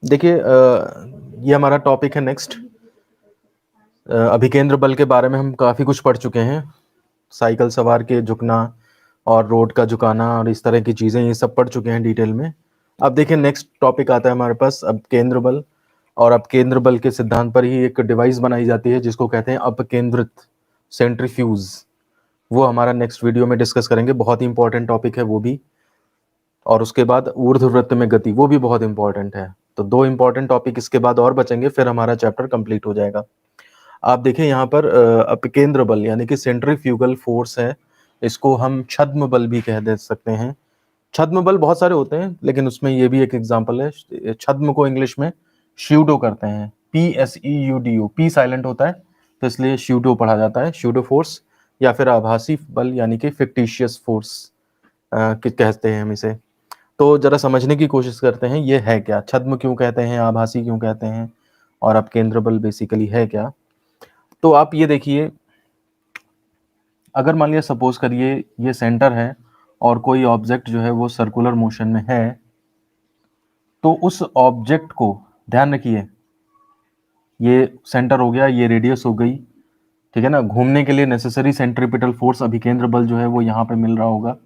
देखिए ये हमारा टॉपिक है नेक्स्ट। अभिकेंद्र बल के बारे में हम काफ़ी कुछ पढ़ चुके हैं। साइकिल सवार के झुकना और रोड का झुकाना और इस तरह की चीज़ें, ये सब पढ़ चुके हैं डिटेल में। अब देखिए नेक्स्ट टॉपिक आता है हमारे पास अपकेंद्र बल। और अपकेंद्र बल के सिद्धांत पर ही एक डिवाइस बनाई जाती है जिसको कहते हैं अपकेंद्रित सेंट्रीफ्यूज। वो हमारा नेक्स्ट वीडियो में डिस्कस करेंगे, बहुत ही इंपॉर्टेंट टॉपिक है वो भी। और उसके बाद ऊर्ध्ववृत्त में गति, वो भी बहुत इंपॉर्टेंट है। तो दो इंपॉर्टेंट टॉपिक इसके बाद और बचेंगे, फिर हमारा चैप्टर कंप्लीट हो जाएगा। आप देखें यहाँ पर अपकेंद्र बल यानी कि सेंट्रीफ्यूगल फोर्स है, इसको हम छद्म बल भी कह दे सकते हैं। छद्म बल बहुत सारे होते हैं, लेकिन उसमें ये भी एक एग्जांपल है। छद्म को इंग्लिश में श्यूडो करते हैं, PSEUDO, पी साइलेंट होता है तो इसलिए श्यूडो पढ़ा जाता है, श्यूडो फोर्स। या फिर आभासी बल यानी कि फिक्टिशियस फोर्स कहते हैं हम इसे। तो जरा समझने की कोशिश करते हैं ये है क्या, छद्म क्यों कहते हैं, आभासी क्यों कहते हैं, और अपकेंद्र बल बेसिकली है क्या। तो आप ये देखिए, अगर मान लिया सपोज करिए ये सेंटर है और कोई ऑब्जेक्ट जो है वो सर्कुलर मोशन में है, तो उस ऑब्जेक्ट को ध्यान रखिए, ये सेंटर हो गया, ये रेडियस हो गई, ठीक है ना। घूमने के लिए नेसेसरी सेंट्रीपिटल फोर्स अभिकेंद्र बल जो है वो यहाँ पे मिल रहा होगा।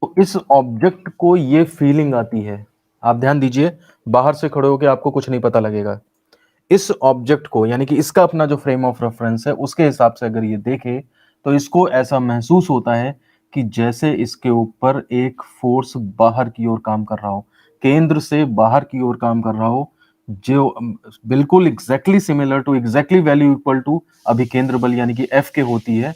तो इस ऑब्जेक्ट को ये फीलिंग आती है, आप ध्यान दीजिए, बाहर से खड़े होकर आपको कुछ नहीं पता लगेगा। इस ऑब्जेक्ट को यानी कि इसका अपना जो फ्रेम ऑफ रेफरेंस है उसके हिसाब से अगर ये देखे तो इसको ऐसा महसूस होता है कि जैसे इसके ऊपर एक फोर्स बाहर की ओर काम कर रहा हो, केंद्र से बाहर की ओर काम कर रहा हो, जो बिल्कुल exactly similar to, exactly value equal to अभिकेंद्र बल यानी कि F के होती है।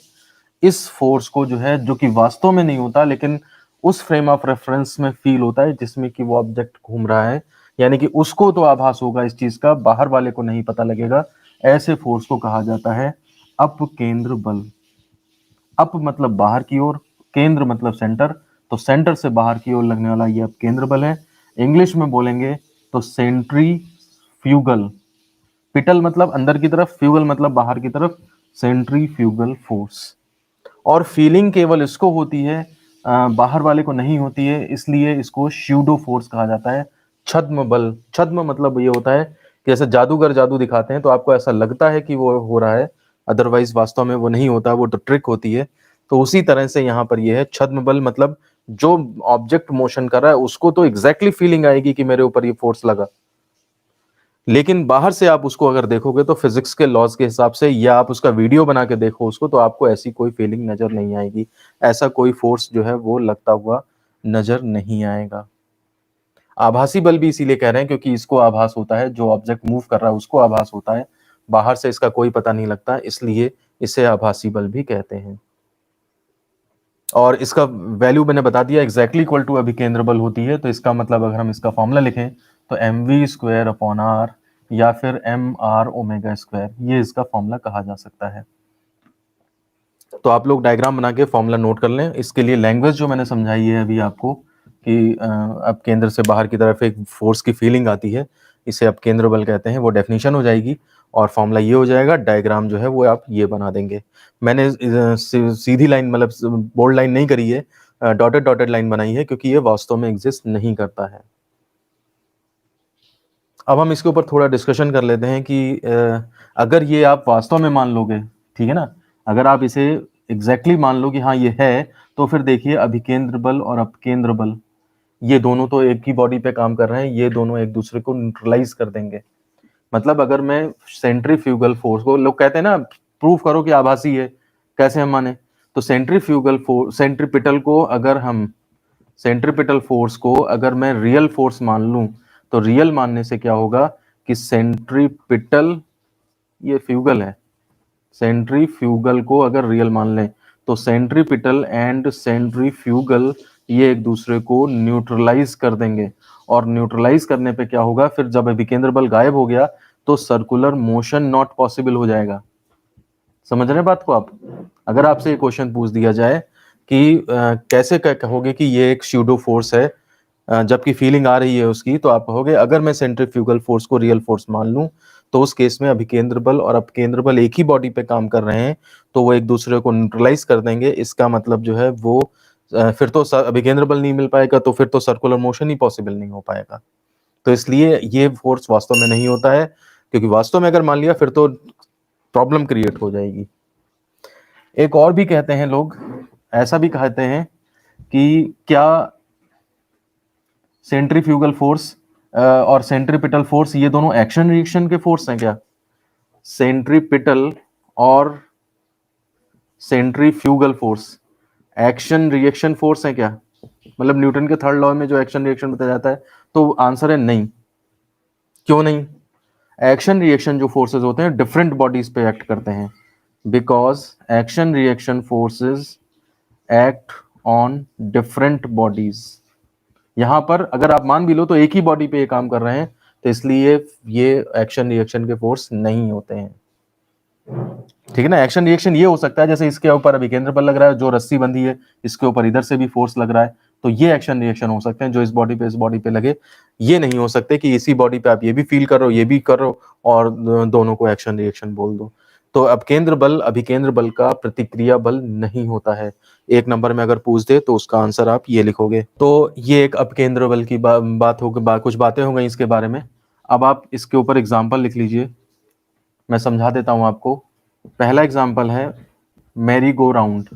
इस फोर्स को जो है, जो कि वास्तव में नहीं होता लेकिन उस फ्रेम ऑफ रेफरेंस में फील होता है जिसमें कि वो ऑब्जेक्ट घूम रहा है, यानी कि उसको तो आभास होगा इस चीज का, बाहर वाले को नहीं पता लगेगा। ऐसे फोर्स को कहा जाता है अपकेंद्र बल। अप मतलब बाहर की ओर, केंद्र मतलब सेंटर, तो सेंटर से बाहर की ओर लगने वाला ये अपकेंद्र बल है। इंग्लिश में बोलेंगे तो सेंट्रीफ्यूगल, पिटल मतलब अंदर की तरफ, फ्यूगल मतलब बाहर की तरफ, सेंट्रीफ्यूगल फोर्स। और फीलिंग केवल इसको होती है, बाहर वाले को नहीं होती है, इसलिए इसको श्यूडो फोर्स कहा जाता है, छद्म बल। छद्म मतलब ये होता है कि जैसे जादूगर जादू दिखाते हैं तो आपको ऐसा लगता है कि वो हो रहा है, अदरवाइज वास्तव में वो नहीं होता, वो तो ट्रिक होती है। तो उसी तरह से यहाँ पर ये है छद्म बल, मतलब जो ऑब्जेक्ट मोशन कर रहा है उसको तो एग्जैक्टली फीलिंग आएगी कि मेरे ऊपर ये फोर्स लगा, लेकिन बाहर से आप उसको अगर देखोगे तो फिजिक्स के लॉज के हिसाब से, या आप उसका वीडियो बना के देखो उसको, तो आपको ऐसी कोई फीलिंग नजर नहीं आएगी, ऐसा कोई फोर्स जो है वो लगता हुआ नजर नहीं आएगा। आभासी बल भी इसीलिए कह रहे हैं क्योंकि इसको आभास होता है, जो ऑब्जेक्ट मूव कर रहा है उसको आभास होता है, बाहर से इसका कोई पता नहीं लगता, इसलिए इसे आभासी बल भी कहते हैं। और इसका वैल्यू मैंने बता दिया, एग्जैक्टली इक्वल टू अभिकेंद्र बल होती है। तो इसका मतलब अगर हम इसका फॉर्मूला लिखें तो mv² / r या फिर mr⍵², ये इसका फॉर्मूला कहा जा सकता है। तो आप लोग डायग्राम बना के फॉर्मूला नोट कर लें। इसके लिए लैंग्वेज जो मैंने समझाई है अभी आपको कि अब केंद्र से बाहर की तरफ एक फोर्स की फीलिंग आती है, इसे अब केंद्र बल कहते हैं, वो डेफिनेशन हो जाएगी और फॉर्मूला ये हो जाएगा। डायग्राम जो है वो आप ये बना देंगे। मैंने सीधी लाइन मतलब बोल्ड लाइन नहीं करी है, डॉटेड डॉटेड लाइन बनाई है क्योंकि ये वास्तव में एग्जिस्ट नहीं करता है। अब हम इसके ऊपर थोड़ा डिस्कशन कर लेते हैं कि अगर ये आप वास्तव में मान लोगे, ठीक है ना, अगर आप इसे एग्जैक्टली मान लो कि हाँ ये है, तो फिर देखिए अभिकेंद्र बल और अपकेंद्र बल ये दोनों तो एक ही बॉडी पे काम कर रहे हैं, ये दोनों एक दूसरे को न्यूट्रलाइज कर देंगे। मतलब अगर मैं सेंट्रीफ्यूगल फोर्स को, लोग कहते हैं ना प्रूफ करो कि आभासी है, कैसे हम माने, तो सेंट्रीफ्यूगल फोर्स, सेंट्रीपिटल को अगर हम, सेंट्रीपिटल फोर्स को अगर मैं रियल फोर्स मान लूं, तो रियल मानने से क्या होगा कि सेंट्रीपिटल, ये फ्यूगल है, सेंट्रीफ्यूगल को अगर रियल मान लें तो सेंट्रीपिटल एंड सेंट्रीफ्यूगल ये एक दूसरे को न्यूट्रलाइज कर देंगे। और न्यूट्रलाइज करने पे क्या होगा, फिर जब अभिकेंद्र बल गायब हो गया तो सर्कुलर मोशन नॉट पॉसिबल हो जाएगा। समझ रहे हैं बात को आप? अगर आपसे एक क्वेश्चन पूछ दिया जाए कि कैसे कहोगे कि ये एक स्यूडो फोर्स है जबकि फीलिंग आ रही है उसकी, तो आप कहोगे अगर मैं सेंट्रीफ्यूगल फोर्स को रियल फोर्स मान लूं तो उस केस में अभिकेंद्र बल और अपकेंद्र बल एक ही बॉडी पे काम कर रहे हैं, तो वो एक दूसरे को न्यूट्रलाइज कर देंगे। इसका मतलब जो है वो फिर तो अभिकेंद्र बल नहीं मिल पाएगा, तो फिर तो सर्कुलर मोशन ही पॉसिबल नहीं हो पाएगा। तो इसलिए ये फोर्स वास्तव में नहीं होता है, क्योंकि वास्तव में अगर मान लिया फिर तो प्रॉब्लम क्रिएट हो जाएगी। एक और भी कहते हैं लोग, ऐसा भी कहते हैं कि क्या सेंट्रीफ्यूगल फोर्स और सेंट्रीपिटल फोर्स ये दोनों एक्शन रिएक्शन के फोर्स हैं क्या? सेंट्रीपिटल और centrifugal force action reaction force है क्या? मतलब न्यूटन के थर्ड लॉ में जो एक्शन रिएक्शन बताया जाता है, तो आंसर है नहीं। क्यों नहीं? एक्शन रिएक्शन जो फोर्सेस होते हैं डिफरेंट बॉडीज पे एक्ट करते हैं, because action reaction forces act on different bodies. यहां पर अगर आप मान भी लो तो एक ही बॉडी पे ये काम कर रहे हैं, तो इसलिए ये एक्शन रिएक्शन के फोर्स नहीं होते हैं। ठीक है ना? एक्शन रिएक्शन ये हो सकता है जैसे इसके ऊपर अभी केंद्र बल लग रहा है, जो रस्सी बंधी है इसके ऊपर इधर से भी फोर्स लग रहा है, तो ये एक्शन रिएक्शन हो सकते हैं जो इस बॉडी पे लगे। ये नहीं हो सकते कि इसी बॉडी पे आप ये भी फील कर रहे हो, ये भी कर रहे हो, और दोनों को एक्शन रिएक्शन बोल दो। तो अपकेंद्र बल अभिकेंद्र बल का प्रतिक्रिया बल नहीं होता है। एक नंबर में अगर पूछ दे तो उसका आंसर आप ये लिखोगे। तो ये एक अपकेंद्र बल की बात हो गई, कुछ बातें हो गई इसके बारे में। अब आप इसके ऊपर एग्जाम्पल लिख लीजिए, मैं समझा देता हूं आपको। पहला एग्जाम्पल है मैरी गो राउंड।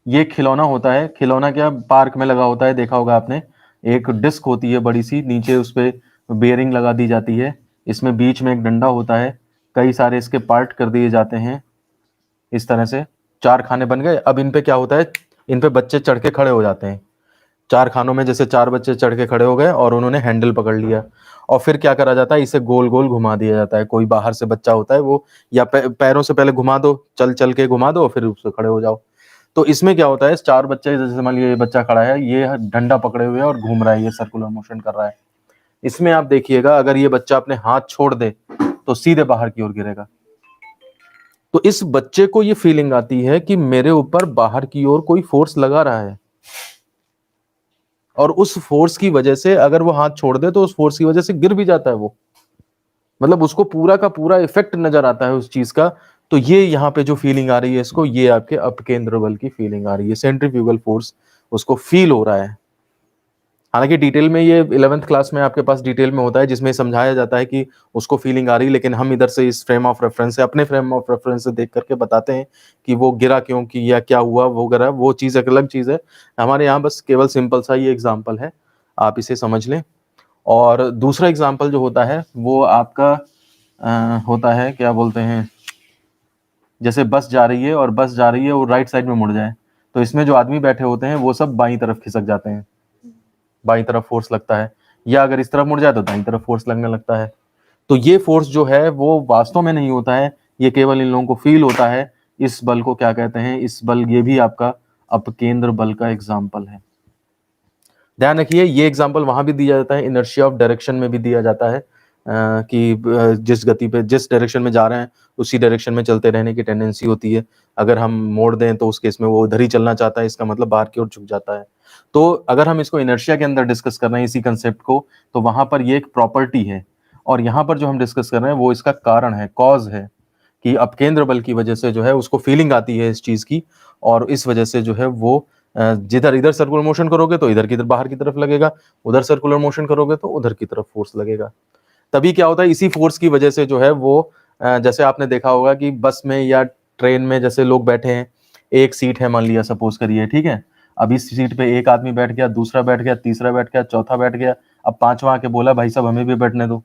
ये खिलौना होता है, खिलौना क्या पार्क में लगा होता है, देखा होगा आपने। एक डिस्क होती है बड़ी सी, नीचे उस पे बेयरिंग लगा दी जाती है, इसमें बीच में एक डंडा होता है, कई सारे इसके पार्ट कर दिए जाते हैं इस तरह से। 4 खाने बन गए। अब इन पे क्या होता है, इन पे बच्चे चढ़ के खड़े हो जाते हैं। 4 खानों में जैसे 4 बच्चे चढ़ के खड़े हो गए और उन्होंने हैंडल पकड़ लिया, और फिर क्या करा जाता है, इसे गोल गोल घुमा दिया जाता है। कोई बाहर से बच्चा होता है वो, या पैरों से पहले घुमा दो, चल चल के घुमा दो, फिर उससे खड़े हो जाओ। तो इसमें क्या होता है, 4 बच्चे, जैसे मान लीजिए ये बच्चा खड़ा है, ये डंडा पकड़े हुए है और घूम रहा है, ये सर्कुलर मोशन कर रहा है। इसमें आप देखिएगा अगर ये बच्चा अपने हाथ छोड़ दे तो सीधे बाहर की ओर गिरेगा। तो इस बच्चे को ये फीलिंग आती है कि मेरे ऊपर बाहर की ओर कोई फोर्स लगा रहा है, और उस फोर्स की वजह से अगर वो हाथ छोड़ दे तो उस फोर्स की वजह से गिर भी जाता है वो। मतलब उसको पूरा का पूरा इफेक्ट नजर आता है उस चीज का। तो ये यहाँ पे जो फीलिंग आ रही है इसको, ये आपके अपकेंद्र बल की फीलिंग आ रही है, सेंट्रीफ्यूगल फोर्स उसको फील हो रहा है। हालांकि डिटेल में ये 11th क्लास में आपके पास डिटेल में होता है, जिसमें समझाया जाता है कि उसको फीलिंग आ रही है, लेकिन हम इधर से इस फ्रेम ऑफ रेफरेंस से, अपने फ्रेम ऑफ रेफरेंस से देख करके बताते हैं कि वो गिरा क्यों, कि या क्या हुआ, वो गिरा, वो चीज एक अलग चीज है। हमारे यहाँ बस केवल सिंपल सा ये एग्जाम्पल है, आप इसे समझ लें। और दूसरा एग्जाम्पल जो होता है वो आपका होता है, क्या बोलते हैं, जैसे बस जा रही है और बस जा रही है वो राइट साइड में मुड़ जाए, तो इसमें जो आदमी बैठे होते हैं वो सब बाईं तरफ खिसक जाते हैं, बाईं तरफ फोर्स लगता है। या अगर इस तरफ मुड़ जाए तो दाईं तरफ फोर्स लगने लगता है। तो ये फोर्स जो है वो वास्तव में नहीं होता है, ये केवल इन लोगों को फील होता है। इस बल को क्या कहते हैं, इस बल, ये भी आपका अपकेंद्र बल का एग्जाम्पल है। ध्यान रखिए ये एग्जाम्पल वहां भी दिया जाता है, इनर्शिया ऑफ डायरेक्शन में भी दिया जाता है, कि जिस गति पे, जिस डायरेक्शन में जा रहे हैं उसी डायरेक्शन में चलते रहने की टेंडेंसी होती है। अगर हम मोड़ दें तो उस केस में वो उधर ही चलना चाहता है, इसका मतलब बाहर की ओर झुक जाता है। तो अगर हम इसको इनर्शिया के अंदर डिस्कस कर रहे हैं इसी कंसेप्ट को, तो वहां पर ये एक प्रॉपर्टी है, और यहाँ पर जो हम डिस्कस कर रहे हैं वो इसका कारण है, कॉज है, कि अपकेंद्र बल की वजह से जो है उसको फीलिंग आती है इस चीज की, और इस वजह से जो है वो जिधर इधर सर्कुलर मोशन करोगे तो इधर की तरफ, बाहर की तरफ लगेगा, उधर सर्कुलर मोशन करोगे तो उधर की तरफ फोर्स लगेगा। तभी क्या होता है, इसी फोर्स की वजह से जो है वो जैसे आपने देखा होगा कि बस में या ट्रेन में जैसे लोग बैठे हैं, एक सीट है मान लिया, सपोज करिए, ठीक है। अब इस सीट पे एक आदमी बैठ गया, दूसरा बैठ गया, तीसरा बैठ गया, चौथा बैठ गया, अब पांचवा आके बोला भाई साहब हमें भी बैठने दो।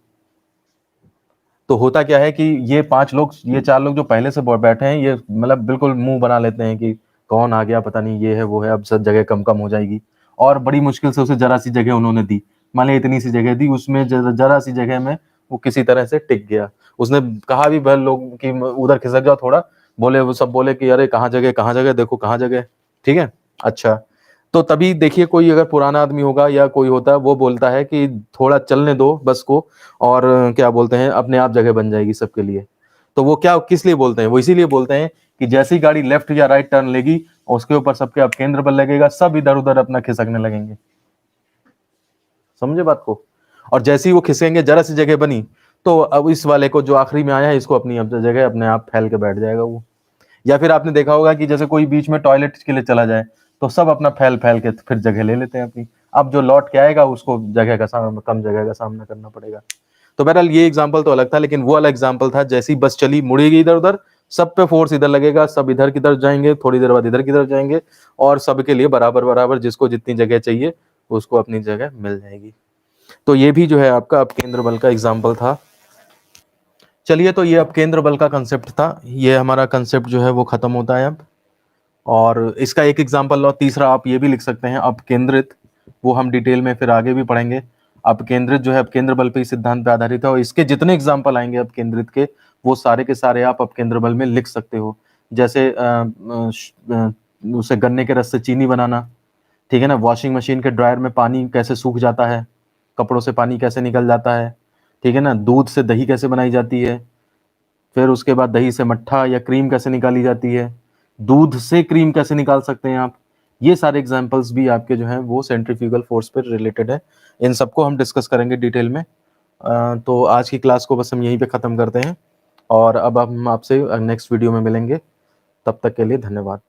तो होता क्या है कि ये 5 लोग, ये 4 लोग जो पहले से बैठे हैं, ये मतलब बिल्कुल मुंह बना लेते हैं कि कौन आ गया, पता नहीं ये है वो है, अब सब जगह कम कम हो जाएगी। और बड़ी मुश्किल से उसे जरा सी जगह उन्होंने दी, मान ली इतनी सी जगह दी, उसमें जरा सी जगह में वो किसी तरह से टिक गया। उसने कहा भी भले लोग कि उधर खिसक जाओ थोड़ा, बोले वो सब बोले कि अरे कहाँ जगह, कहाँ जगह, देखो कहाँ जगह, ठीक है। अच्छा, तो तभी देखिए कोई अगर पुराना आदमी होगा या कोई होता है, वो बोलता है कि थोड़ा चलने दो बस को, और क्या बोलते हैं, अपने आप जगह बन जाएगी सबके लिए। तो वो क्या, किस लिए बोलते हैं, वो इसीलिए बोलते हैं कि जैसी गाड़ी लेफ्ट या राइट टर्न लेगी, उसके ऊपर सबके अब केंद्र बल लगेगा, सब इधर उधर अपना खिसकने लगेंगे। समझे बात को? और जैसे ही वो खिसकेंगे, जरा सी जगह बनी तो अब इस वाले को जो आखिरी में आया है इसको अपनी अपनी जगह अपने आप फैल के बैठ जाएगा वो। या फिर आपने देखा होगा कि जैसे कोई बीच में टॉयलेट के लिए चला जाए तो सब अपना फैल फैल के फिर जगह ले लेते हैं अपनी। अब जो लौट के आएगा उसको जगह का सामना, कम जगह का सामना करना पड़ेगा। तो बहरहाल ये एग्जाम्पल तो अलग था, लेकिन वो वाला एग्जाम्पल था जैसी बस चली मुड़ेगी इधर उधर, सब पे फोर्स इधर लगेगा, सब इधर की तरफ जाएंगे, थोड़ी देर बाद इधर की तरफ जाएंगे, और सबके लिए बराबर बराबर जिसको जितनी जगह चाहिए उसको अपनी जगह मिल जाएगी। तो ये भी जो है आपका अपकेंद्र बल का एग्जाम्पल था। चलिए, तो ये अपकेंद्र बल का कंसेप्ट था, ये हमारा कंसेप्ट जो है वो खत्म होता है अब। और इसका एक एग्जाम्पल और तीसरा आप ये भी लिख सकते हैं अपकेंद्रित, वो हम डिटेल में फिर आगे भी पढ़ेंगे। अपकेंद्रित जो है अपकेंद्र बल पे ही सिद्धांत पे आधारित है, और इसके जितने एग्जाम्पल आएंगे अपकेंद्रित के वो सारे के सारे आप अपकेंद्र बल में लिख सकते हो। जैसे उसे गन्ने के रस से चीनी बनाना, ठीक है ना, वॉशिंग मशीन के ड्रायर में पानी कैसे सूख जाता है, कपड़ों से पानी कैसे निकल जाता है, ठीक है ना, दूध से दही कैसे बनाई जाती है, फिर उसके बाद दही से मट्ठा या क्रीम कैसे निकाली जाती है, दूध से क्रीम कैसे निकाल सकते हैं आप। ये सारे एग्जांपल्स भी आपके जो हैं वो सेंट्रीफ्यूगल फोर्स पर रिलेटेड है। इन सबको हम डिस्कस करेंगे डिटेल में। तो आज की क्लास को बस हम यहीं पे ख़त्म करते हैं, और अब हम आपसे नेक्स्ट वीडियो में मिलेंगे। तब तक के लिए धन्यवाद।